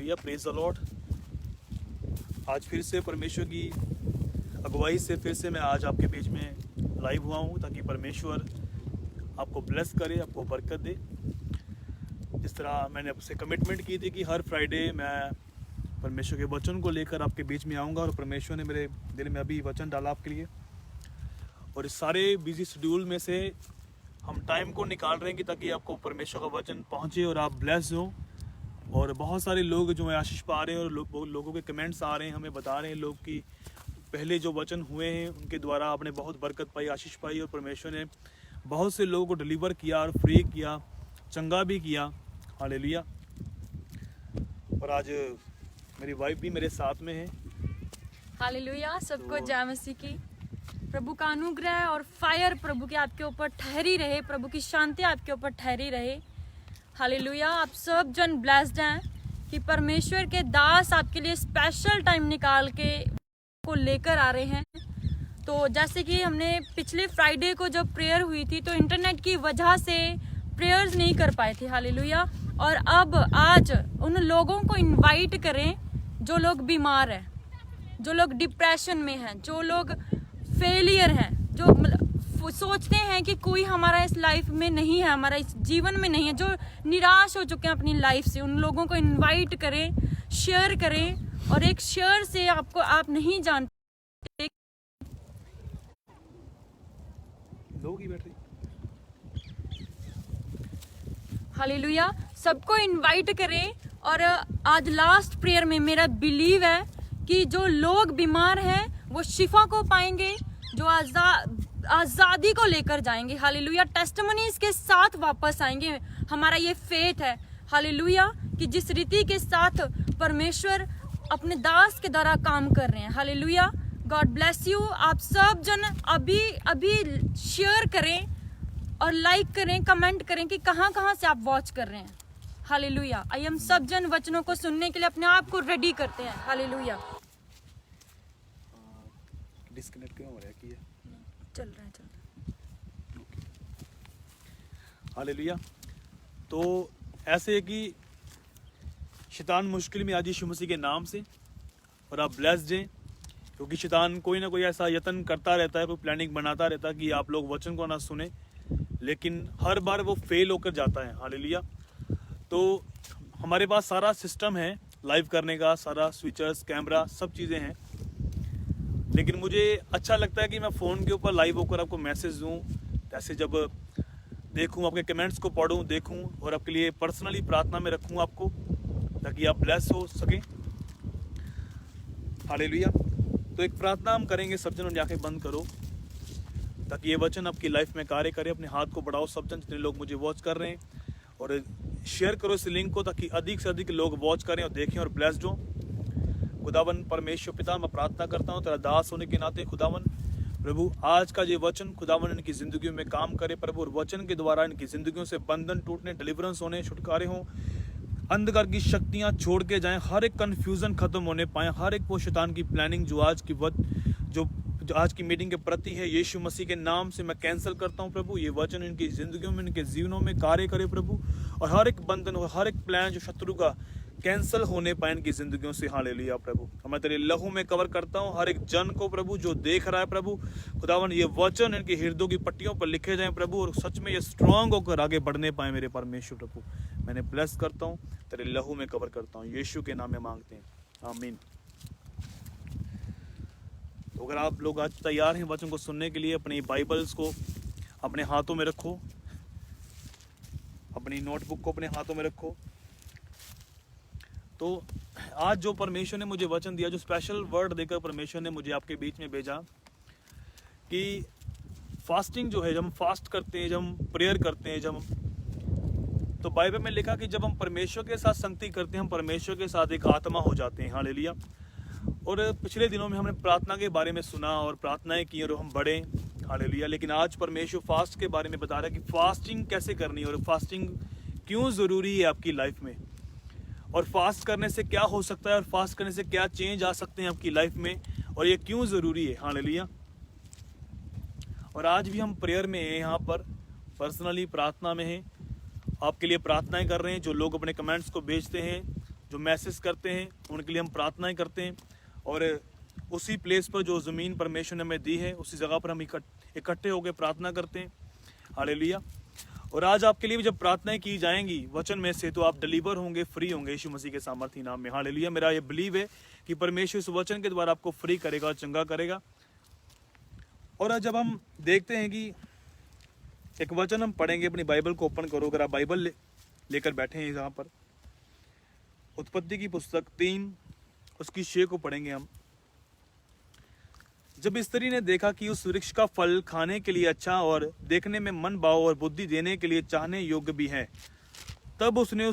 Hallelujah, praise the Lord. आज फिर से परमेश्वर की अगुवाई से फिर से मैं आज आपके बीच में लाइव हुआ हूँ ताकि परमेश्वर आपको ब्लेस करे, आपको बरकत दे। जिस तरह मैंने आपसे कमिटमेंट की थी कि हर फ्राइडे मैं परमेश्वर के वचन को लेकर आपके बीच में आऊँगा, और परमेश्वर ने मेरे दिल में अभी वचन डाला आपके लिए। और इस सारे बिजी शेड्यूल में से हम टाइम को निकाल रहे हैं कि ताकि आपको परमेश्वर का वचन पहुँचे और आप ब्लेस हो। और बहुत सारे लोग जो है आशीष पा रहे हैं, और लोगों के कमेंट्स आ रहे हैं, हमें बता रहे हैं लोग कि पहले जो वचन हुए हैं उनके द्वारा आपने बहुत बरकत पाई, आशीष पाई, और परमेश्वर ने बहुत से लोगों को डिलीवर किया और फ्री किया, चंगा भी किया। हालेलुया। और आज मेरी वाइफ भी मेरे साथ में है। हालेलुया। सबको जय मसीह की। प्रभु का अनुग्रह और फायर प्रभु की आपके ऊपर ठहरी रहे, प्रभु की शांति आपके ऊपर ठहरी रहे। हालेलुया। आप सब जन ब्लेस्ड हैं कि परमेश्वर के दास आपके लिए स्पेशल टाइम निकाल के को लेकर आ रहे हैं। तो जैसे कि हमने पिछले फ्राइडे को जब प्रेयर हुई थी तो इंटरनेट की वजह से प्रेयर्स नहीं कर पाए थे। हालेलुया। और अब आज उन लोगों को इनवाइट करें जो लोग बीमार हैं, जो लोग डिप्रेशन में हैं, जो लोग फेलियर हैं, जो सोचते हैं कि कोई हमारा इस लाइफ में नहीं है, हमारा इस जीवन में नहीं है, जो निराश हो चुके हैं अपनी लाइफ से, उन लोगों को इनवाइट करें, शेयर करें। और एक शेयर से आपको आप नहीं जानते लोग ही बैठे। हालेलुया। सबको इनवाइट करें। और आज लास्ट प्रेयर में मेरा बिलीव है कि जो लोग बीमार हैं वो शिफा को पाएंगे, जो आजादी को लेकर जाएंगे। हालेलुया। टेस्टिमनीज के साथ वापस आएंगे। हमारा ये फेथ है हालेलुया कि जिस रीति के साथ परमेश्वर अपने दास के द्वारा काम कर रहे हैं। हालेलुया। God bless you. आप सब जन अभी शेयर करें और लाइक करें, कमेंट करें कि कहाँ कहाँ से आप वॉच कर रहे हैं। हालेलुया। आई हम सब जन वचनों को सुनने के लिए अपने आप को रेडी करते हैं। हालेलुया। डिस्कनेक्ट क्यों हो रहा है कि चल रहा है। हालेलुया। तो ऐसे है कि शैतान मुश्किल में आज यीशु मसीह के नाम से, और आप ब्लेस्ड हैं क्योंकि शैतान कोई ना कोई ऐसा यत्न करता रहता है, कोई प्लानिंग बनाता रहता है कि आप लोग वचन को ना सुने, लेकिन हर बार वो फेल होकर जाता है। हालेलुया। तो हमारे पास सारा सिस्टम है लाइव करने का, सारा स्विचर्स, कैमरा, सब चीज़ें हैं, लेकिन मुझे अच्छा लगता है कि मैं फ़ोन के ऊपर लाइव होकर आपको मैसेज दूँ। ऐसे जब देखूँ, आपके कमेंट्स को पढ़ूँ, देखूँ, और आपके लिए पर्सनली प्रार्थना में रखूँ आपको, ताकि आप ब्लेस हो सकें। हालेलुया। तो एक प्रार्थना हम करेंगे। सब जन अपनी आंखें बंद करो ताकि ये वचन आपकी लाइफ में कार्य करे। अपने हाथ को बढ़ाओ सब जन, जितने लोग मुझे वॉच कर रहे हैं, और शेयर करो इस लिंक को ताकि अधिक से अधिक लोग वॉच करें और देखें और ब्लेस्ड हो। खुदावन परमेश्वर पिता, मैं प्रार्थना करता हूँ तेरा दास होने के नाते खुदावन प्रभु, आज का ये वचन खुदावन इनकी जिंदगियों में काम करे प्रभु, और वचन के द्वारा इनकी जिंदगियों से बंधन टूटने, डिलीवरेंस होने, छुटकारे हों, अंधकार की शक्तियां छोड़ के जाएं, हर एक कंफ्यूजन खत्म होने पाए, हर एक वो शैतान की प्लानिंग जो आज की मीटिंग के प्रति है, यीशु मसीह के नाम से मैं कैंसिल करता हूं प्रभु। ये वचन इनकी जिंदगियों में, इनके जीवनों में कार्य करे प्रभु, और हर एक बंधन और हर एक प्लान जो शत्रु का कैंसिल होने पाए इनकी जिंदगियों से। हालेलुया प्रभु। मैं तेरे लहू में कवर करता हूँ हर एक जन को प्रभु जो देख रहा है प्रभु। खुदावन ये वचन इनके हृदयों की पट्टियों पर लिखे जाएं प्रभु, और सच में ये स्ट्रांग होकर आगे बढ़ने पाए मेरे परमेश्वर प्रभु। मैंने ब्लेस करता हूँ, तेरे लहू में कवर करता हूँ, यीशु के नाम में मांगते हैं, आमीन। तो अगर आप लोग आज तैयार हैं वचन को सुनने के लिए, अपनी बाइबल्स को अपने हाथों में रखो, अपनी नोटबुक को अपने हाथों में रखो। तो आज जो परमेश्वर ने मुझे वचन दिया, जो स्पेशल वर्ड देकर परमेश्वर ने मुझे आपके बीच में भेजा, कि फास्टिंग जो है, जब हम फास्ट करते हैं, जब हम प्रेयर करते हैं, तो बाइबल में लिखा कि जब हम परमेश्वर के साथ संगति करते हैं, हम परमेश्वर के साथ एक आत्मा हो जाते हैं। हालेलुया। और पिछले दिनों में हमने प्रार्थना के बारे में सुना और प्रार्थनाएं की और हम बढ़े। हालेलुया। लेकिन आज परमेश्वर फास्ट के बारे में बता रहा है कि फास्टिंग कैसे करनी है, और फास्टिंग क्यों ज़रूरी है आपकी लाइफ में, और फास्ट करने से क्या हो सकता है, और फास्ट करने से क्या चेंज आ सकते हैं आपकी लाइफ में, और ये क्यों ज़रूरी है। हालेलुया। और आज भी हम प्रेयर में हैं, यहाँ पर पर्सनली प्रार्थना में हैं, आपके लिए प्रार्थनाएं कर रहे हैं। जो लोग अपने कमेंट्स को भेजते हैं जो मैसेज करते हैं उनके लिए हम प्रार्थनाएं करते हैं, और उसी प्लेस पर जो ज़मीन परमेश्वर ने हमें दी है उसी जगह पर हम इकट्ठे होकर प्रार्थना करते हैं। हालेलुया। और आज आपके लिए भी जब प्रार्थनाएं की जाएंगी वचन में से, तो आप डिलीवर होंगे, फ्री होंगे यीशु मसीह के सामर्थी नाम में। हालेलुया। मेरा ये बिलीव है कि परमेश्वर इस वचन के द्वारा आपको फ्री करेगा और चंगा करेगा। और आज जब हम देखते हैं कि एक वचन हम पढ़ेंगे, अपनी बाइबल को ओपन करो, अगर आप बाइबल लेकर बैठे हैं यहाँ पर, उत्पत्ति की पुस्तक 3 उसकी 6 को पढ़ेंगे हम। जब स्त्री ने देखा कि उस वृक्ष का फल खाने के लिए अच्छा और देखने में मन भाव और बुद्धि देने के लिए चाहने योग्य भी है, तब उसने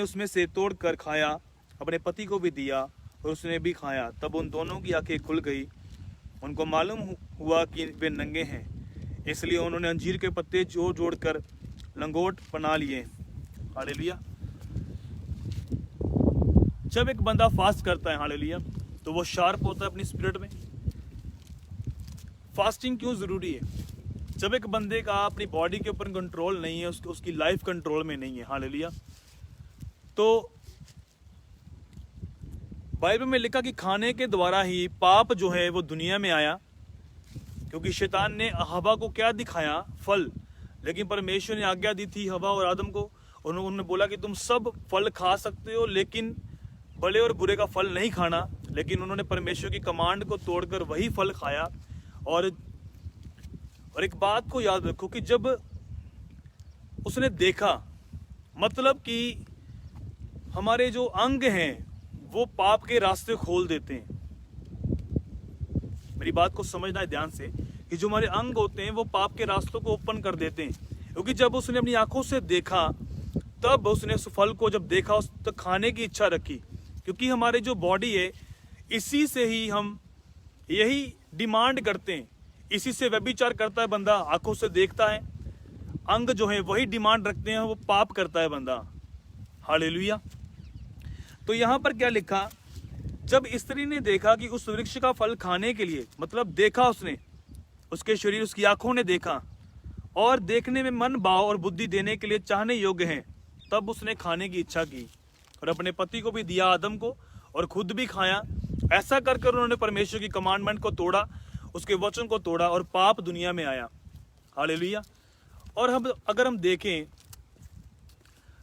उसमें से तोड़कर खाया, अपने पति को भी दिया और उसने भी खाया। तब उन दोनों की आंखें खुल गई, उनको मालूम हुआ कि वे नंगे हैं, इसलिए उन्होंने अंजीर के पत्ते जोड़ जोड़कर लंगोट बना लिए। हालेलुया। जब एक बंदा फास्ट करता है, हालेलुया, तो वो शार्प होता है अपनी स्पिरिट में। फास्टिंग क्यों जरूरी है? जब एक बंदे का अपनी बॉडी के ऊपर कंट्रोल नहीं है, उसकी लाइफ कंट्रोल में नहीं है, हालेलुया, तो बाइबल में लिखा कि खाने के द्वारा ही पाप जो है वो दुनिया में आया, क्योंकि शैतान ने हवा को क्या दिखाया? फल। लेकिन परमेश्वर ने आज्ञा दी थी हवा और आदम को, उन्होंने बोला कि तुम सब फल खा सकते हो लेकिन भले और बुरे का फल नहीं खाना। लेकिन उन्होंने परमेश्वर की कमांड को तोड़कर वही फल खाया। और एक बात को याद रखो कि जब उसने देखा, मतलब कि हमारे जो अंग हैं वो पाप के रास्ते खोल देते हैं। मेरी बात को समझना है ध्यान से कि जो हमारे अंग होते हैं वो पाप के रास्तों को ओपन कर देते हैं। क्योंकि जब उसने अपनी आंखों से देखा, तब उसने उस फल को जब देखा, उस तक खाने की इच्छा रखी। क्योंकि हमारे जो बॉडी है, इसी से ही हम यही डिमांड करते हैं, इसी से व्यभिचार करता है बंदा। आंखों से देखता है, अंग जो है वही डिमांड रखते हैं, वो पाप करता है बंदा। हालेलुया। तो यहां पर क्या लिखा? जब स्त्री ने देखा कि उस वृक्ष का फल खाने के लिए, मतलब देखा उसने, उसके शरीर, उसकी आंखों ने देखा, और देखने में मन भाव और बुद्धि देने के लिए चाहने योग्य है, तब उसने खाने की इच्छा की और अपने पति को भी दिया, आदम को, और खुद भी खाया। ऐसा कर कर उन्होंने परमेश्वर की कमांडमेंट को तोड़ा, उसके वचन को तोड़ा, और पाप दुनिया में आया। हालेलुया। और अगर हम देखें,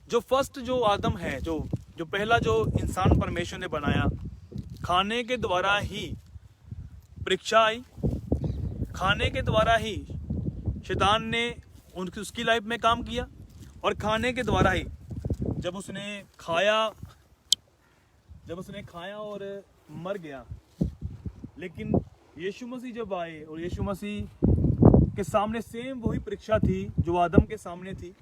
जो फर्स्ट जो आदम है, जो पहला जो इंसान परमेश्वर ने बनाया, खाने के द्वारा ही परीक्षा आई, खाने के द्वारा ही शैतान ने उसकी लाइफ में काम किया, और खाने के द्वारा ही जब उसने खाया और मर गया। लेकिन यीशु मसीह जब आए, और यीशु मसीह के सामने सेम वही परीक्षा थी जो आदम के सामने थी,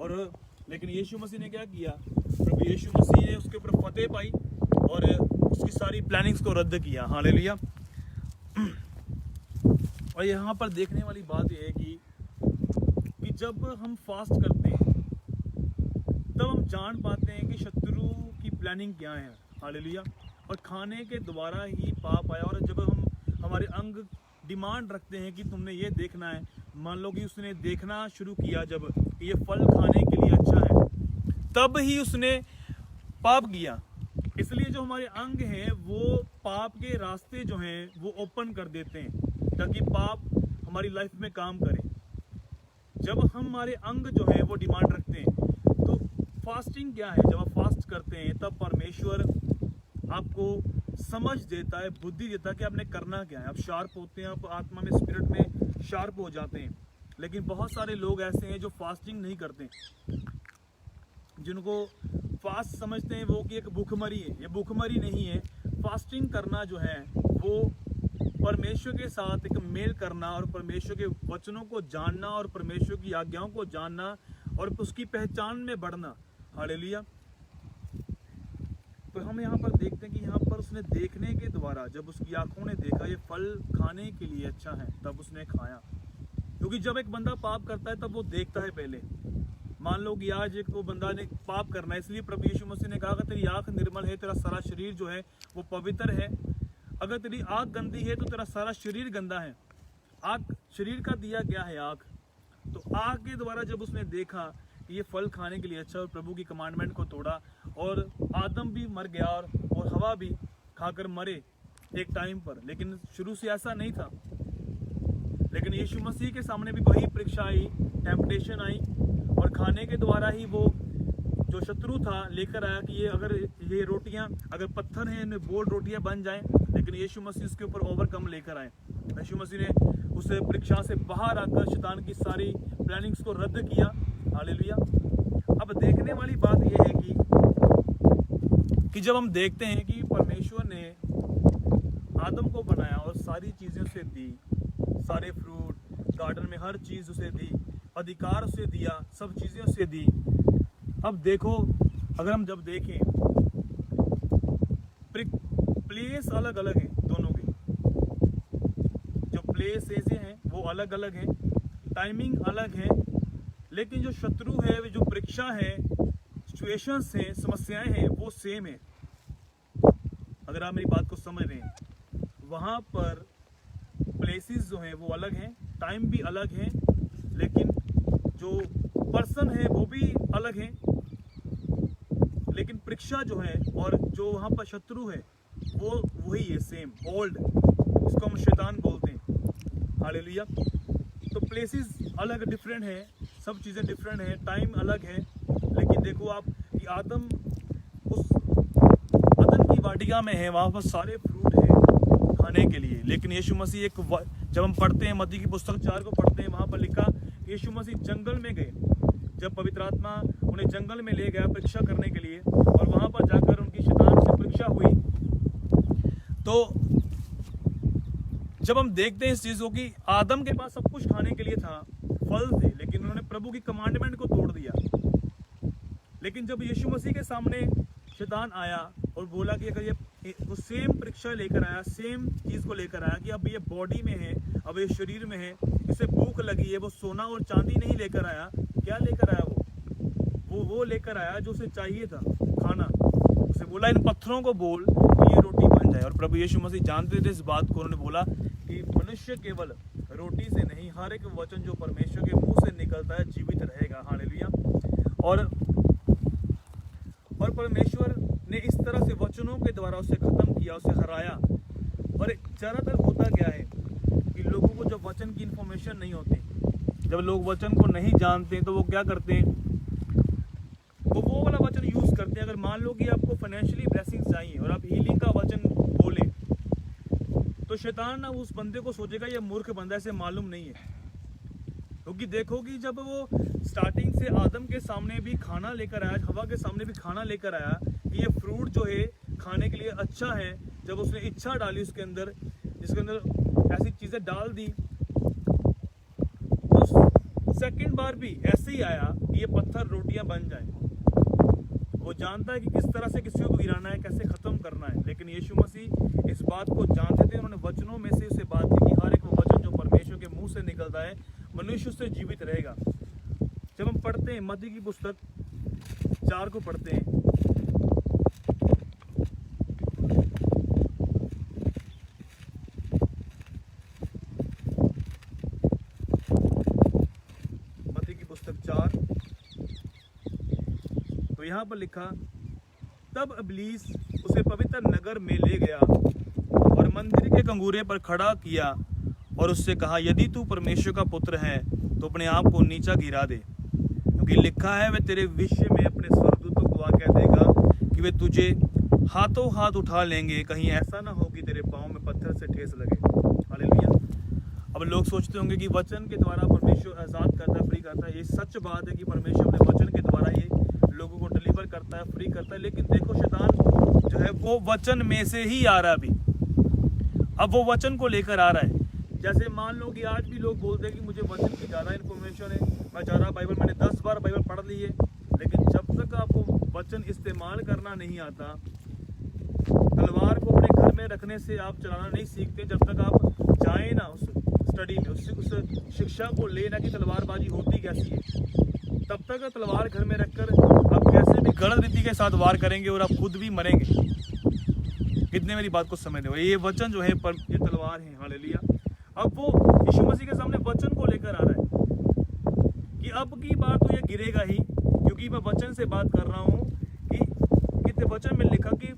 और लेकिन यीशु मसीह ने क्या किया? प्रभु यीशु मसीह ने उसके ऊपर फतेह पाई और उसकी सारी प्लानिंग्स को रद्द किया। हालेलुया। और यहाँ पर देखने वाली बात यह है कि जब हम फास्ट करते हैं तब हम जान पाते हैं कि शत्रु की प्लानिंग क्या है। हालेलुया। और खाने के द्वारा ही पाप आया। और जब हमारे अंग डिमांड रखते हैं कि तुमने ये देखना है, मान लो कि उसने देखना शुरू किया जब ये फल खाने के लिए अच्छा है, तब ही उसने पाप किया। इसलिए जो हमारे अंग हैं वो पाप के रास्ते जो हैं वो ओपन कर देते हैं, ताकि पाप हमारी लाइफ में काम करे। जब हमारे अंग जो है वो डिमांड रखते हैं, तो फास्टिंग क्या है? जब आप फास्ट करते हैं तब परमेश्वर आपको समझ देता है, बुद्धि देता है कि आपने करना क्या है। आप शार्प होते हैं, आप आत्मा में, स्पिरिट में शार्प हो जाते हैं। लेकिन बहुत सारे लोग ऐसे हैं जो फास्टिंग नहीं करते, जिनको फास्ट समझते हैं वो कि एक भूखमरी है। ये भूखमरी नहीं है। फास्टिंग करना जो है वो परमेश्वर के साथ एक मेल करना, और परमेश्वर के वचनों को जानना, और परमेश्वर की आज्ञाओं को जानना, और उसकी पहचान में बढ़ना। हालेलुया। तो हम यहाँ पर देखते हैं कि यहाँ पर उसने देखने के द्वारा, जब उसकी आंखों ने देखा ये फल खाने के लिए अच्छा है, तब उसने खाया। क्योंकि जब एक बंदा पाप करता है तब वो देखता है पहले। मान लो कि आज एक बंदा ने पाप करना है, इसलिए प्रभु यीशु मसीह ने कहा कि तेरी आंख निर्मल है, तेरा सारा शरीर जो है वो पवित्र है। अगर तेरी आंख गंदी है तो तेरा सारा शरीर गंदा है। आंख शरीर का दिया गया है आंख। तो आंख के द्वारा जब उसने देखा कि ये फल खाने के लिए अच्छा, और प्रभु की कमांडमेंट को तोड़ा और आदम भी मर गया और हवा भी खाकर मरे एक टाइम पर। लेकिन शुरू से ऐसा नहीं था। लेकिन यीशु मसीह के सामने भी वही परीक्षा आई, टेम्पटेशन आई, और खाने के द्वारा ही वो जो शत्रु था लेकर आया कि ये रोटियां अगर पत्थर हैं इनमें बोल रोटियां बन जाएं। लेकिन यीशु मसीह उसके ऊपर ओवरकम लेकर आए। यीशु मसीह ने उस परीक्षा से बाहर आकर शैतान की सारी प्लानिंग्स को रद्द किया। हालेलुया। अब देखने वाली बात यह है कि जब हम देखते हैं कि परमेश्वर ने आदम को बनाया और सारी चीजें उसे दी, सारे फ्रूट गार्डन में हर चीज उसे दी, अधिकार उसे दिया, सब चीजें उसे दी। अब देखो, अगर हम जब देखें प्लेस अलग अलग है दोनों के, जो प्लेसेस हैं वो अलग अलग हैं, टाइमिंग अलग है, लेकिन जो शत्रु है, जो परीक्षा है, सिचुएशंस हैं, समस्याएं हैं, वो सेम है। अगर आप मेरी बात को समझ रहे हैं, वहां पर प्लेसेस जो हैं वो अलग हैं, टाइम भी अलग है, लेकिन जो पर्सन है वो भी अलग है, लेकिन परीक्षा जो है और जो वहां पर शत्रु है वो वही है, सेम, ओल्ड, इसको हम शैतान बोलते हैं। हालेलुया। तो प्लेसेस अलग, डिफरेंट है, सब चीजें डिफरेंट है, टाइम अलग है, लेकिन देखो आप कि आदम उस अदन की वाटिका में है, वहां पर सारे फ्रूट है खाने के लिए। लेकिन यीशु मसीह जब हम पढ़ते हैं मत्ती की पुस्तक 4 को पढ़ते हैं, वहां पर लिखा यीशु मसीह जंगल में गए। जब पवित्र आत्मा उन्हें जंगल में ले गया परीक्षा करने के लिए, और वहां पर जाकर उनकी शैतान से परीक्षा हुई, तो जब हम देखते हैं इस चीज को कि आदम के पास सब कुछ खाने के लिए था, फल थे, लेकिन उन्होंने प्रभु की कमांडमेंट को तोड़ दिया। लेकिन जब यीशु मसीह के सामने शैतान आया और बोला कि अगर ये वो सेम परीक्षा लेकर आया, सेम चीज को लेकर आया कि अब ये बॉडी में है, अब ये शरीर में है, इसे भूख लगी है, वो सोना और चांदी नहीं लेकर आया। क्या लेकर आया? वो लेकर आया जो उसे चाहिए था, खाना। उसे बोला इन पत्थरों को बोल कि ये रोटी बन जाए। और प्रभु यीशु मसीह जानते थे इस बात को। उन्होंने बोला कि मनुष्य केवल रोटी से नहीं, हर एक वचन जो परमेश्वर के मुंह से निकलता है जीवित रहेगा। हालेलुया। और परमेश्वर ने इस तरह से वचनों के द्वारा उसे खत्म किया, उसे हराया। और ज्यादातर होता क्या है कि लोगों को जब वचन की इंफॉर्मेशन नहीं होती, जब लोग वचन को नहीं जानते, तो वो क्या करते हैं, वो वाला वचन यूज करते हैं। अगर मान लो कि आपको फाइनेंशियली ब्लेसिंग्स चाहिए और आप हीलिंग का वचन बोले, तो शैतान ना उस बंदे को सोचेगा ये मूर्ख बंदा, इसे मालूम नहीं है। क्योंकि देखो कि जब वो स्टार्टिंग से आदम के सामने भी खाना लेकर आया, हवा के सामने भी खाना लेकर आया कि ये फ्रूट जो है खाने के लिए अच्छा है, जब उसने इच्छा डाली उसके अंदर, जिसके अंदर ऐसी चीजें डाल दी, तो सेकंड बार भी ऐसे ही आया कि ये पत्थर रोटियां बन जाए। वो जानता है कि किस तरह से किसी को गिराना है, कैसे खत्म करना है। लेकिन यीशु मसीह इस बात को जानते थे। उन्होंने वचनों में से उसे बात की कि हर एक वचन जो परमेश्वर के मुंह से निकलता है मनुष्य उससे जीवित रहेगा। जब हम पढ़ते हैं मत्ती की पुस्तक 4 को पढ़ते हैं, मत्ती की पुस्तक 4, तो यहाँ पर लिखा, तब इब्लीस उसे पवित्र नगर में ले गया और मंदिर के कंगूरे पर खड़ा किया और उससे कहा, यदि तू परमेश्वर का पुत्र है तो अपने आप को नीचा गिरा दे, क्योंकि लिखा है वह तेरे विषय में अपने स्वर्गदूतों को आज्ञा देगा कि वे तुझे हाथों हाथ उठा लेंगे, कहीं ऐसा ना हो कि तेरे पांव में पत्थर से ठेस लगे। हालेलुया। अब लोग सोचते होंगे कि वचन के द्वारा परमेश्वर आजाद करता है, फ्री करता है। ये सच बात है कि परमेश्वर अपने वचन के द्वारा ये लोगों को डिलीवर करता है, फ्री करता है। लेकिन देखो शैतान जो है वो वचन में से ही आ रहा है। अभी अब वो वचन को लेकर आ रहा है। जैसे मान लो कि आज भी लोग बोलते हैं कि मुझे वचन की ज़्यादा इन्फॉर्मेशन है, मैं ज़्यादा बाइबल, मैंने 10 बार बाइबल पढ़ ली है। लेकिन जब तक आपको वचन इस्तेमाल करना नहीं आता, तलवार को अपने घर में रखने से आप चलाना नहीं सीखते, जब तक आप जाए ना उस स्टडी में, उस शिक्षा को लेना कि तलवारबाजी होती कैसी है, तब तक तलवार घर में रखकर आप कैसे भी गलत रीति के साथ वार करेंगे और आप खुद भी मरेंगे। कितने मेरी बात को समझ रहे हो? ये वचन जो है ये तलवार है। हालेलुया। अब वो यीशु मसीह के सामने वचन को लेकर आ रहा है कि अब की बार तो ये गिरेगा ही, क्योंकि मैं वचन से बात कर रहा हूँ कि वचन में लिखा कि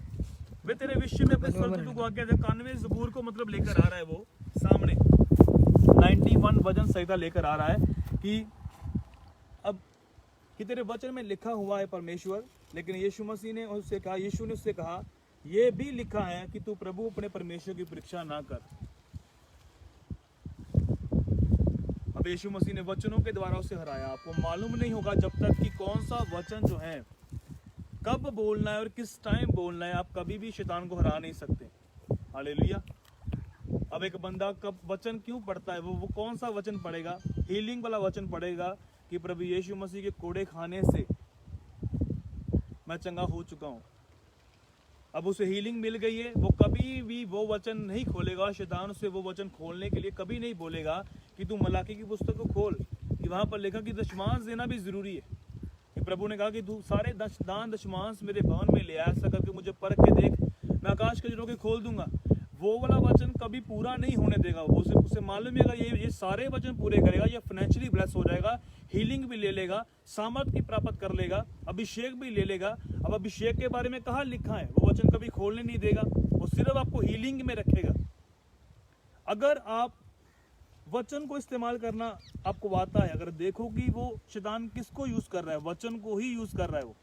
वे तेरे विषय में अपने स्वर्गदूतों को आज्ञा दे। 91 ज़बूर को मतलब लेकर आ रहा है वो सामने, 91 वचन संहिता लेकर आ रहा है कि अब कि तेरे वचन में लिखा हुआ है परमेश्वर। लेकिन यीशु मसीह ने उससे कहा, यीशु ने उससे कहा, ये भी लिखा है कि तू प्रभु अपने परमेश्वर की परीक्षा ना कर। अब यीशु मसीह ने वचनों के द्वारा उसे हराया। आपको मालूम नहीं होगा जब तक कि कौन सा वचन जो है कब बोलना है और किस टाइम बोलना है, आप कभी भी शैतान को हरा नहीं सकते। हालेलुया। अब एक बंदा कब वचन क्यों पढ़ता है, वो कौन सा वचन पढ़ेगा? हीलिंग वाला वचन पढ़ेगा कि प्रभु यीशु मसीह के कोड़े खाने से मैं चंगा हो चुका हूं। अब उसे हीलिंग मिल गई है, वो कभी भी वो वचन नहीं खोलेगा। शैतान उसे वो वचन खोलने के लिए कभी नहीं बोलेगा कि तू मलाकी की पुस्तक को खोल, कि वहां पर लिखा कि दशमांश देना भी जरूरी है। कि प्रभु ने कहा कि तू सारे दान दशमांश मेरे भवन में ले आया, ऐसा करके मुझे परख के देख, मैं आकाश के जनों के खोल दूंगा। वो वाला वचन कभी पूरा नहीं होने देगा। वो उसे मालूम है ये सारे वचन पूरे करेगा, ये फाइनेंशियली ब्लेस हो जाएगा, हीलिंग भी ले लेगा, सामर्थ भी प्राप्त कर लेगा, अभिषेक भी ले लेगा। अब अभिषेक के बारे में कहाँ लिखा है? वो वचन कभी खोलने नहीं देगा, वो सिर्फ आपको हीलिंग में रखेगा। अगर आप वचन को इस्तेमाल करना आपको आता है, अगर देखो कि वो शैतान किसको यूज कर रहा है, वचन को ही यूज कर रहा है वो।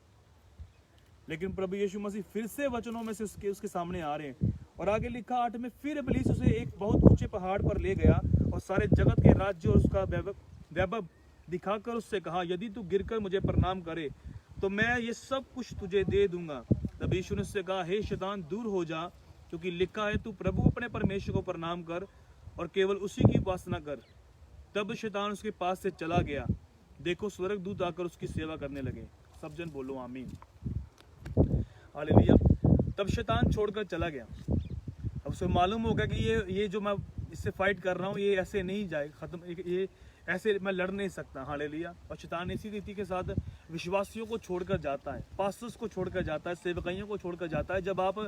लेकिन प्रभु यीशु मसीह फिर से वचनों में से उसके सामने आ रहे हैं। और आगे लिखा 8 में, फिर इब्लीस उसे एक बहुत ऊंचे पहाड़ पर ले गया और सारे जगत के राज्य और उसका वैभव दिखाकर उससे कहा, यदि तू गिरकर मुझे प्रणाम करे तो मैं ये सब कुछ तुझे दे दूंगा। तब यीशु ने उससे कहा, हे शैतान दूर हो जा, क्योंकि लिखा है तू प्रभु अपने परमेश्वर को प्रणाम कर और केवल उसी की उपासना कर। तब शैतान उसके पास से चला गया। देखो स्वर्गदूत आकर उसकी सेवा करने लगे। सब जन बोलो आमीन। हालेलुया। तब शैतान छोड़कर चला गया। अब उसे मालूम होगा कि ये जो मैं इससे फाइट कर रहा हूँ, ये ऐसे नहीं जाए खत्म, ये ऐसे मैं लड़ नहीं सकता। हालेलुया। और शैतान इसी रीति के साथ विश्वासियों को छोड़कर जाता है, पास्टर्स को छोड़कर जाता है, सेवकाइयों को छोड़कर जाता है। जब आप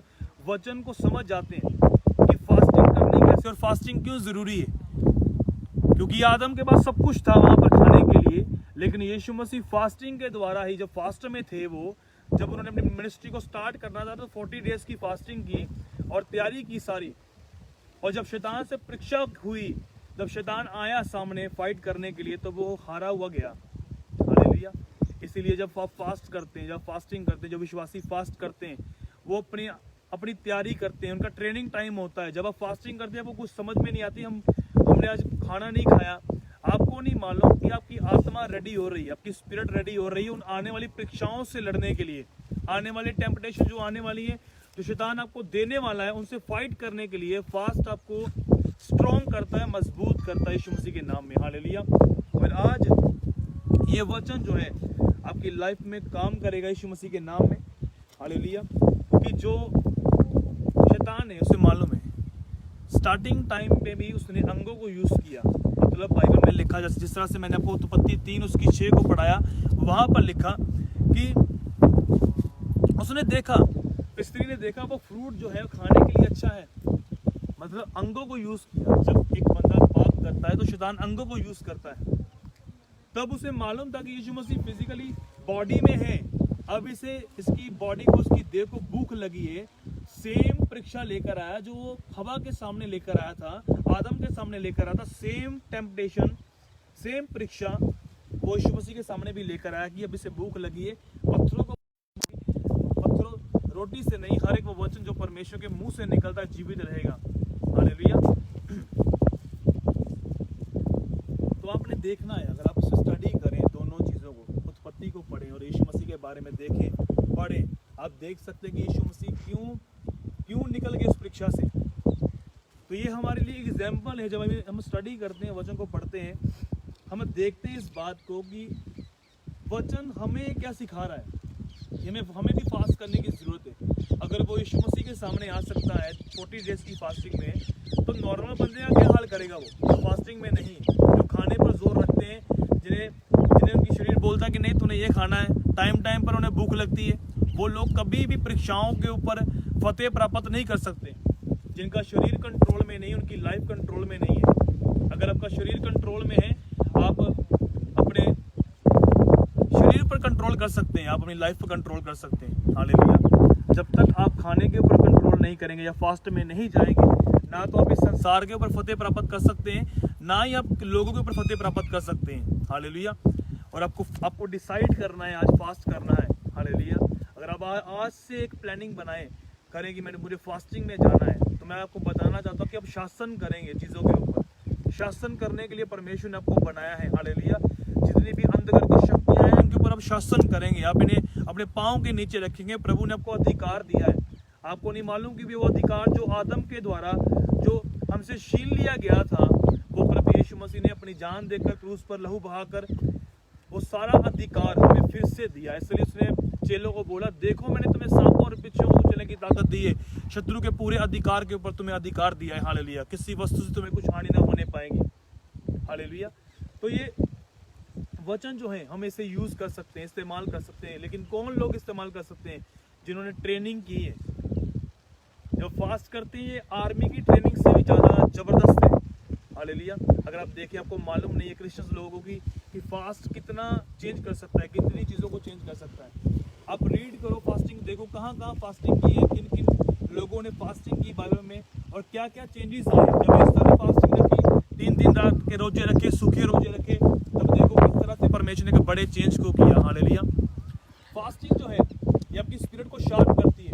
वचन को समझ जाते हैं कि फास्टिंग करनी कैसे और फास्टिंग क्यों जरूरी है, क्योंकि आदम के पास सब कुछ था वहां पर खाने के लिए, लेकिन यीशु मसीह फास्टिंग के द्वारा ही, जब फास्ट में थे वो, जब उन्होंने अपनी मिनिस्ट्री को स्टार्ट करना था तो 40 डेज की फास्टिंग की और तैयारी की सारी। और जब शैतान से परीक्षा हुई, जब शैतान आया सामने फाइट करने के लिए, तो वो हारा हुआ गया। हालेलुया। इसीलिए जब आप फास्ट करते हैं, जब फास्टिंग करते हैं, जब विश्वासी फास्ट करते हैं, वो अपनी तैयारी करते हैं, उनका ट्रेनिंग टाइम होता है। जब आप फास्टिंग करते हैं, आपको कुछ समझ में नहीं आती, हमने आज खाना नहीं खाया, आपको नहीं मालूम कि आपकी आत्मा रेडी हो रही है, आपकी स्पिरिट रेडी हो रही है उन आने वाली परीक्षाओं से लड़ने के लिए, आने वाले टेम्पटेशन जो आने वाली है, जो शैतान आपको देने वाला है, उनसे फाइट करने के लिए फास्ट आपको स्ट्रॉन्ग करता है, मजबूत करता है यीशु मसीह के नाम में। हालेलुया। और आज ये वचन जो है आपकी लाइफ में काम करेगा यीशु मसीह के नाम में। हालेलुया। क्योंकि जो शैतान है उसे मालूम है, स्टार्टिंग टाइम पे भी उसने अंगों को यूज किया। मतलब बाइबल में लिखा, जैसे जिस तरह से मैंने आपको उत्पत्ति 3 उसकी 6 को पढ़ाया, वहां पर लिखा कि उसने देखा, स्त्री ने देखा वो फ्रूट जो है खाने के लिए अच्छा है। मतलब अंगों को यूज किया। जब एक बंदा पाप करता है तो शैतान अंगों को यूज करता है। तब उसे मालूम था कि यीशु मसीह फिजिकली बॉडी में है, अब इसे इसकी बॉडी को, उसकी देह को भूख लगी है। सेम परीक्षा लेकर आया जो वो हवा के सामने लेकर आया था, आदम के सामने लेकर आया था। सेम टेम्पटेशन, सेम परीक्षा वो यीशु मसीह के सामने भी लेकर आया कि अब इसे भूख लगी है। पत्थरों रोटी से नहीं, हर एक वो वचन जो परमेश्वर के मुंह से निकलता है जीवित रहेगा। हालेलुया। तो आपने देखना है, अगर आप इसे स्टडी करें, दोनों चीजों को, उत्पत्ति को पढ़ें और यीशु मसीह के बारे में देखें, पढ़ें, आप देख सकते हैं कि यीशु मसीह क्यों निकल गए उस परीक्षा से। तो ये हमारे लिए एग्जाम्पल है। जब हम स्टडी करते हैं, वचन को पढ़ते हैं, हम देखते हैं इस बात को कि वचन हमें क्या सिखा रहा है। हमें भी फास्ट करने की जरूरत है। अगर वो यीशु मसीह के सामने आ सकता है 40 डेज की फास्टिंग में, तो नॉर्मल बंदे का क्या हाल करेगा वो फास्टिंग में नहीं, जो खाने पर जोर रखते हैं, जिन्हें उनकी शरीर बोलता है कि नहीं तूने ये खाना है, टाइम पर उन्हें भूख लगती है, वो लोग कभी भी परीक्षाओं के ऊपर फतेह प्राप्त नहीं कर सकते। जिनका शरीर कंट्रोल में नहीं, उनकी लाइफ कंट्रोल में नहीं है। अगर आपका शरीर कंट्रोल में है, आप अपने कंट्रोल कर सकते हैं, आप अपनी लाइफ पर कंट्रोल कर सकते हैं। हालेलुया। जब तक आप खाने के ऊपर कंट्रोल नहीं करेंगे या फास्ट में नहीं जाएंगे, ना तो आप इस संसार के ऊपर फतेह प्राप्त कर सकते हैं, ना ही आप लोगों के ऊपर फतेह प्राप्त कर सकते हैं। हालेलुया। और आपको डिसाइड करना है, आज फास्ट करना है। हालेलुया। अगर आप आज से एक प्लानिंग बनाएं करें कि मुझे फास्टिंग में जाना है, तो मैं आपको बताना चाहता हूँ कि आप शासन करेंगे चीज़ों के ऊपर। शासन करने के लिए परमेश्वर ने आपको बनाया है। हालेलुया। जितनी भी अंधकार की शक्तियाँ हैं उनके ऊपर आप शासन करेंगे, आप इन्हें अपने पाँव के नीचे रखेंगे। प्रभु ने आपको अधिकार दिया है। आपको नहीं मालूम कि भी वो अधिकार जो आदम के द्वारा जो हमसे छीन लिया गया था, वो प्रभु यीशु मसीह ने अपनी जान देकर क्रूस पर लहू बहाकर वो सारा अधिकार हमें फिर से दिया। इसलिए उसने चेलों को बोला, देखो मैंने तुम्हें सांपों और बिच्छुओं को कुचलने की ताकत दी है, शत्रु के पूरे अधिकार के ऊपर तुम्हें अधिकार दिया है। हालेलुया। किसी वस्तु से तुम्हें कुछ हानि न होने पाएगी। हालेलुया। तो ये वचन जो है हम इसे यूज कर सकते हैं, इस्तेमाल कर सकते हैं, लेकिन कौन लोग इस्तेमाल कर सकते हैं? जिन्होंने ट्रेनिंग की है। जो फास्ट करते हैं ये आर्मी की ट्रेनिंग से भी ज्यादा जबरदस्त है। हालेलुया। अगर आप देखें, आपको मालूम नहीं है क्रिश्चियंस लोगों की कि फास्ट कितना चेंज कर सकता है, कितनी चीज़ों को चेंज कर सकता है। आप रीड करो फास्टिंग, देखो कहाँ कहाँ फास्टिंग की है, किन किन लोगों ने फास्टिंग की बाइबल में, और क्या क्या चेंजेस आए। जब इस तरह फास्टिंग रखी, 3 दिन रात के रोजे रखे, सूखे रोजे रखे, तब देखो किस तरह से परमेश्वर ने बड़े चेंज को किया। हालेलुया। फास्टिंग जो है ये आपकी स्पिरिट को शार्प करती है,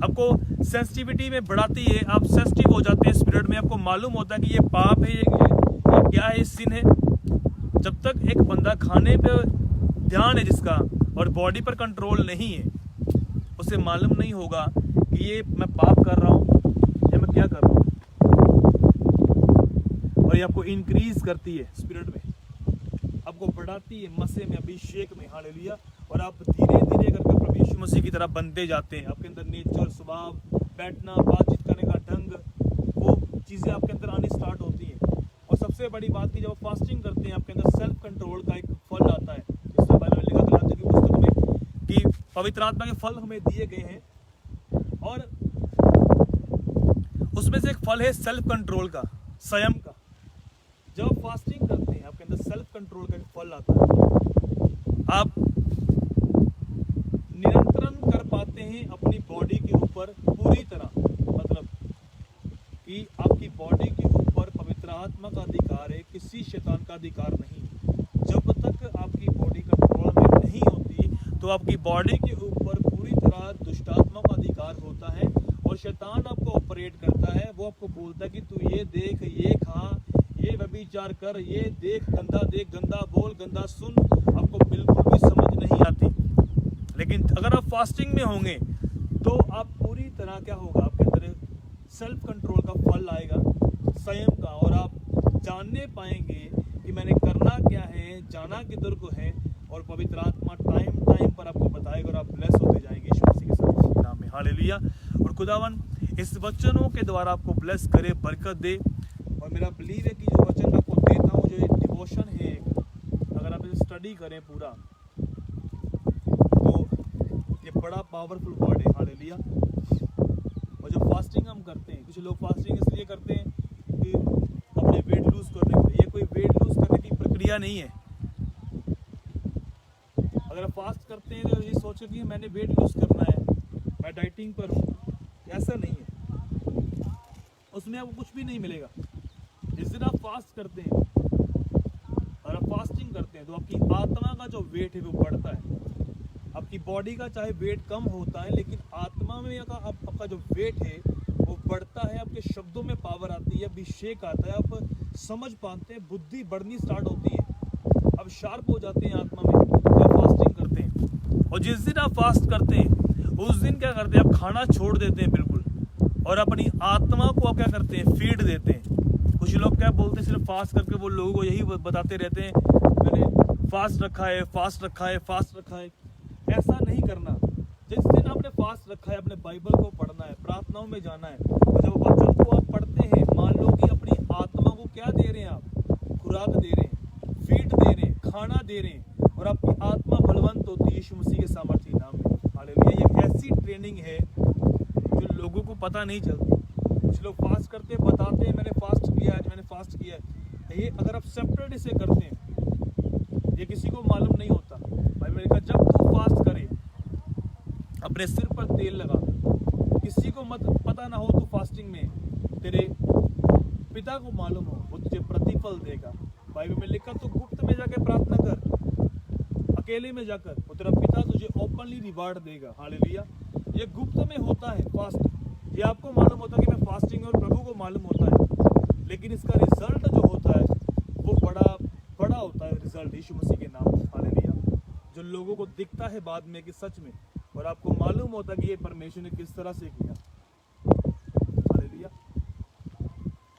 आपको सेंसिटिविटी में बढ़ाती है, आप सेंसिटिव हो जाते हैं स्पिरिट में। आपको मालूम होता है कि ये पाप है, ये क्या है, सिन है। जब तक एक बंदा खाने पे ध्यान है जिसका और बॉडी पर कंट्रोल नहीं है, उसे मालूम नहीं होगा कि ये मैं पाप कर रहा हूँ या मैं क्या कर रहा हूँ। और ये आपको इंक्रीज करती है स्पिरिट में, आपको बढ़ाती है मसे में, अभिषेक में। हालेलुया। और आप धीरे धीरे करके प्रभु यीशु मसीह की तरह बनते जाते हैं। आपके अंदर नेचर, स्वभाव, बैठना, बातचीत करने का ढंग, वो चीज़ें आपके अंदर आनी स्टार्ट होती हैं। और सबसे बड़ी बात की, जब आप फास्टिंग करते हैं आपके अंदर सेल्फ कंट्रोल का एक फल आता है। जिससे बाइबल में लिखा गलातियों की पुस्तक में कि पवित्र आत्मा के फल हमें दिए गए हैं, और उसमें से एक फल है सेल्फ कंट्रोल का, संयम का। जब आप फास्टिंग करते हैं आपके अंदर सेल्फ कंट्रोल का एक फल आता है। आप नियंत्रण कर पाते हैं अपनी बॉडी के ऊपर पूरी तरह, मतलब कि आपकी बॉडी के ऊपर पवित्र आत्मा का अधिकार है, किसी शैतान का अधिकार नहीं। जब तक आपकी बॉडी कंट्रोल में नहीं होती तो आपकी बॉडी के ऊपर पूरी तरह दुष्टात्मा का अधिकार होता है, और शैतान आपको ऑपरेट करता है। वो आपको बोलता है कि तू ये देख, ये खा, ये व्यभिचार कर, ये देख, गंदा बोल, गंदा सुन। आपको बिल्कुल भी समझ नहीं आती। लेकिन अगर आप फास्टिंग में होंगे तो आप पूरी तरह क्या होगा, आपके अंदर सेल्फ कंट्रोल का फल आएगा, संयम का, और आप जानने पाएंगे कि मैंने करना क्या है, जाना किधर को है, और पवित्र आत्मा टाइम टाइम पर आपको बताएगा और आप ब्लेस होते जाएंगे यीशु मसीह के साथ नाम में। हालेलुया। और खुदावन इस वचनों के द्वारा आपको ब्लेस करे, बरकत दे। और मेरा बिलीव है कि जो वचन मैं आपको देता हूँ, जो डिवोशन है, अगर आप इसे स्टडी करें पूरा, तो ये बड़ा पावरफुल वर्ड है। हालेलुया। और जो फास्टिंग हम करते हैं, कुछ लोग फास्टिंग इसलिए करते हैं कि अपने वेट लूज करने के लिए। ये कोई वेट लूज करने की प्रक्रिया नहीं है। अगर आप फास्ट करते हैं तो ये सोचो कि मैंने वेट लूज करना है, मैं डाइटिंग पर हूँ, ऐसा नहीं है। उसमें आपको कुछ भी नहीं मिलेगा। जिस दिन आप फास्ट करते हैं और आप फास्टिंग करते हैं तो आपकी आत्मा का जो वेट है वो बढ़ता है। आपकी बॉडी का चाहे वेट कम होता है, लेकिन आत्मा में आपका जो वेट है वो बढ़ता है। आपके शब्दों में पावर आती है, अभिषेक आता है, आप समझ पाते हैं, बुद्धि बढ़नी स्टार्ट होती है, अब शार्प हो जाते हैं आत्मा में जब आप फास्टिंग करते हैं। और जिस दिन आप फास्ट करते हैं उस दिन क्या करते हैं, आप खाना छोड़ देते हैं बिल्कुल, और अपनी आत्मा को आप क्या करते हैं, फीड देते हैं। कुछ लोग क्या बोलते हैं, सिर्फ फास्ट करके वो लोगों को यही बताते रहते हैं, मैंने फास्ट रखा है, फास्ट रखा है, फास्ट रखा है। ऐसा नहीं करना। जिस दिन आपने फास्ट रखा है, अपने बाइबल को पढ़ना है, प्रार्थनाओं में जाना है। तो जब वचन को आप पढ़ते हैं, मान लो कि अपनी आत्मा को क्या दे रहे हैं, आप खुराक दे रहे हैं, फीड दे रहे हैं, खाना दे रहे हैं, और आपकी आत्मा बलवंत होती है यीशु मसीह के सामर्थी नाम में। हालेलुया। ये ऐसी ट्रेनिंग है जो लोगों को पता नहीं चलती। कुछ लोग फास्ट करते हैं, बताते हैं मैंने फास्ट किया है, मैंने फास्ट किया है। ये अगर आप सेपरेट इसे करते हैं, ये किसी को मालूम नहीं होता। भाई मैंने कहा जब अपने सिर पर तेल लगा, किसी को मत पता ना हो तू फास्टिंग में, तेरे पिता को मालूम हो, वो तुझे प्रतिफल देगा। बाइबल में लिखा तो गुप्त में जाकर प्रार्थना कर, अकेले में जाकर, वो तेरा पिता तुझे ओपनली रिवार्ड देगा। हालेलुया। ये गुप्त में होता है फास्ट। ये आपको मालूम होता है कि मैं फास्टिंग और प्रभु को मालूम होता है, लेकिन इसका रिजल्ट जो होता है वो बड़ा होता है रिजल्ट यीशु मसीह के नाम में। हालेलुया। जो लोगों को दिखता है बाद में कि सच में, और आपको मालूम होता है कि ये परमेश्वर ने किस तरह से किया। हालेलुया।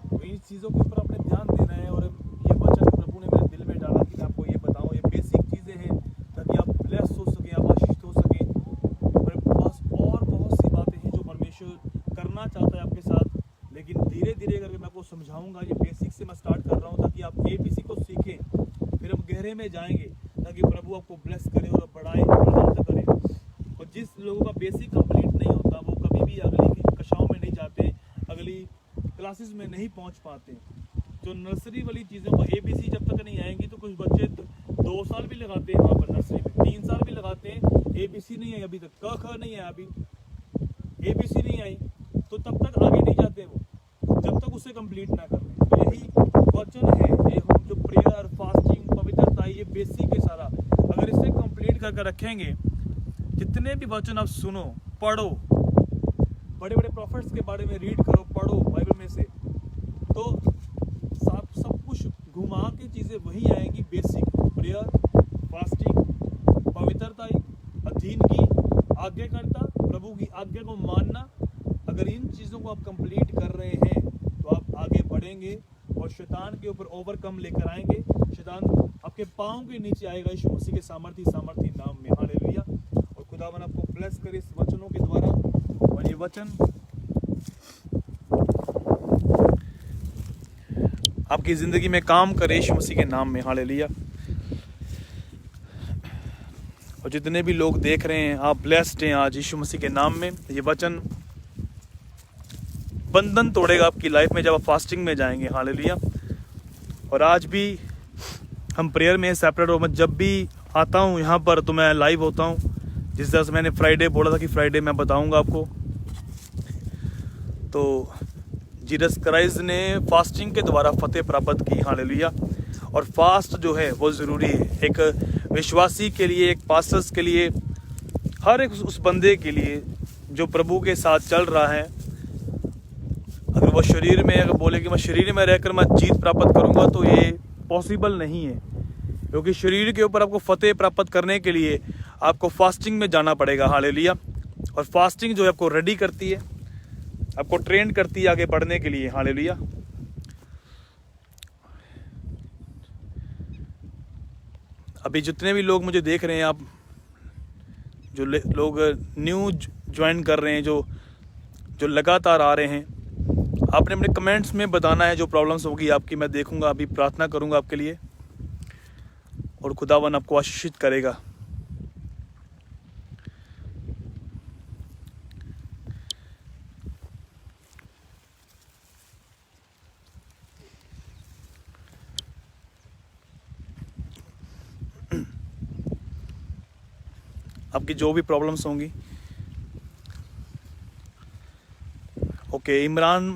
तो इन चीज़ों के ऊपर आपने ध्यान देना है, और ये वचन प्रभु ने मेरे दिल में डाला कि मैं आपको ये बताऊं। ये बेसिक चीज़ें हैं ताकि आप ब्लेस हो सकें, आप आशीषित हो सकें। मेरे पास और बहुत सी बातें हैं जो परमेश्वर करना चाहता है आपके साथ, लेकिन धीरे धीरे करके मैं आपको समझाऊंगा। ये बेसिक से मैं स्टार्ट कर रहा हूँ ताकि आप ABC को सीखें, फिर हम गहरे में जाएंगे ताकि प्रभु आपको ब्लेस करे और बढ़ाए, आनंद करे। और जिस लोगों का बेसिक कंप्लीट नहीं होता वो कभी भी अगली कक्षाओं में नहीं जाते, अगली क्लासेस में नहीं पहुंच पाते। जो नर्सरी वाली चीज़ों को ABC जब तक नहीं आएंगी, तो कुछ बच्चे 2 साल भी लगाते हैं वहाँ पर नर्सरी में, 3 साल भी लगाते हैं, ABC नहीं आई अभी तक, क ख नहीं है अभी, ABC नहीं आई, तो तब तक आगे नहीं जाते वो, जब तक उसे कंप्लीट ना कर लें। तो यही वचन है, ये हम जो प्रेयर, फास्टिंग, पवित्रता, ये बेसिक है सारा। अगर इसे कंप्लीट करके रखेंगे, जितने भी वचन आप सुनो, पढ़ो, बड़े बड़े प्रॉफिट्स के बारे में रीड करो, पढ़ो बाइबल में से, तो सब कुछ घुमा के चीज़ें वही आएंगी। बेसिक प्रेयर, फास्टिंग, पवित्रता, अधीन की, आज्ञाकारिता, प्रभु की आज्ञा को मानना। अगर इन चीज़ों को आप कंप्लीट कर रहे हैं तो आप आगे बढ़ेंगे और शैतान के ऊपर ओवरकम लेकर आएंगे। शैतान आपके पाँव के नीचे आएगा यीशु मसीह के सामर्थी नाम में। हालेलुया। और खुदावन आपको ब्लेस करे इस वचनों के द्वारा, और ये वचन आपकी जिंदगी में काम करे यीशु मसीह के नाम में। हालेलुया। और जितने भी लोग देख रहे हैं, आप ब्लेस्ड हैं आज यीशु मसीह के नाम में। ये वचन बंधन तोड़ेगा आपकी लाइफ में जब आप फास्टिंग में जाएंगे। हालेलुया। और आज भी हम प्रेयर में सेपरेट हो, मैं जब भी आता हूँ यहाँ पर तो मैं लाइव होता हूँ। जिस तरह से मैंने फ्राइडे बोला था कि फ्राइडे मैं बताऊँगा आपको, तो जीसस क्राइस्ट ने फास्टिंग के द्वारा फतेह प्राप्त की। हालेलुया। और फास्ट जो है वो ज़रूरी है, एक विश्वासी के लिए, एक पास्टर्स के लिए, हर एक उस बंदे के लिए जो प्रभु के साथ चल रहा है। अगर वो शरीर में, अगर बोले कि मैं शरीर में रहकर मैं जीत प्राप्त करूंगा, तो ये पॉसिबल नहीं है, क्योंकि शरीर के ऊपर आपको फतेह प्राप्त करने के लिए आपको फास्टिंग में जाना पड़ेगा। हालेलुया। और फास्टिंग जो है आपको रेडी करती है, आपको ट्रेन करती है आगे बढ़ने के लिए। हालेलुया। अभी जितने भी लोग मुझे देख रहे हैं, आप जो लोग न्यू ज्वाइन कर रहे हैं, जो लगातार आ रहे हैं, आपने अपने कमेंट्स में बताना है जो प्रॉब्लम्स होगी आपकी। मैं देखूंगा, अभी प्रार्थना करूंगा आपके लिए, और खुदावन आपको आशीषित करेगा। आपकी जो भी प्रॉब्लम्स होंगी। ओके, इमरान